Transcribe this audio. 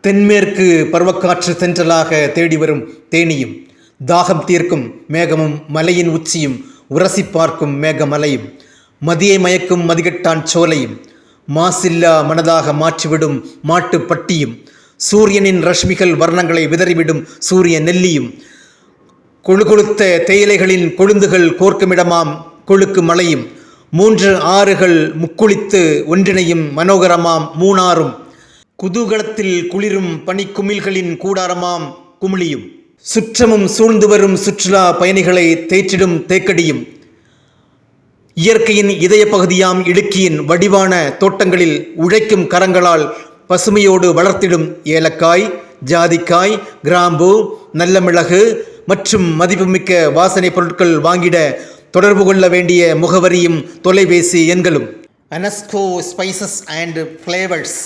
தென்மேற்கு பருவக்காற்று தென்றலாக தேடி வரும் தேனியும், தாகம் தீர்க்கும் மேகமும், மலையின் உச்சியும், உரசி பார்க்கும் மேகமலையும், மதியை மயக்கும் மதிகட்டான் சோலையும், மாசில்லா மனதாக மாற்றிவிடும் மாட்டுப்பட்டியும், சூரியனின் ரஷ்மிகள் வர்ணங்களை விதறிவிடும் சூரிய நெல்லியும், கொழுகொழுத்த தேயிலைகளின் கொழுந்துகள் கோர்க்குமிடமாம் கொழுக்கு மலையும், 3 ஆறுகள் முக்குளித்து ஒன்றிணையும் மனோகரமாம் மூணாறும், குதூகலத்தில் குளிரும் பனிக்குமிழ்களின் கூடாரமாம் குமிழியும், சுற்றமும் சூழ்ந்து வரும் சுற்றுலா பயணிகளை தேற்றிடும் தேக்கடியும், இயற்கையின் இதய பகுதியாம் இடுக்கியின் வடிவான தோட்டங்களில் உழைக்கும் கரங்களால் பசுமையோடு வளர்த்திடும் ஏலக்காய், ஜாதிக்காய், கிராம்பு, நல்ல மிளகு மற்றும் மதிப்புமிக்க வாசனை பொருட்கள் வாங்கிட தொடர்பு கொள்ள வேண்டிய முகவரியும் தொலைபேசி எண்களும். அனஸ்கோ ஸ்பைசஸ் அண்ட் ஃப்ளேவர்ஸ்.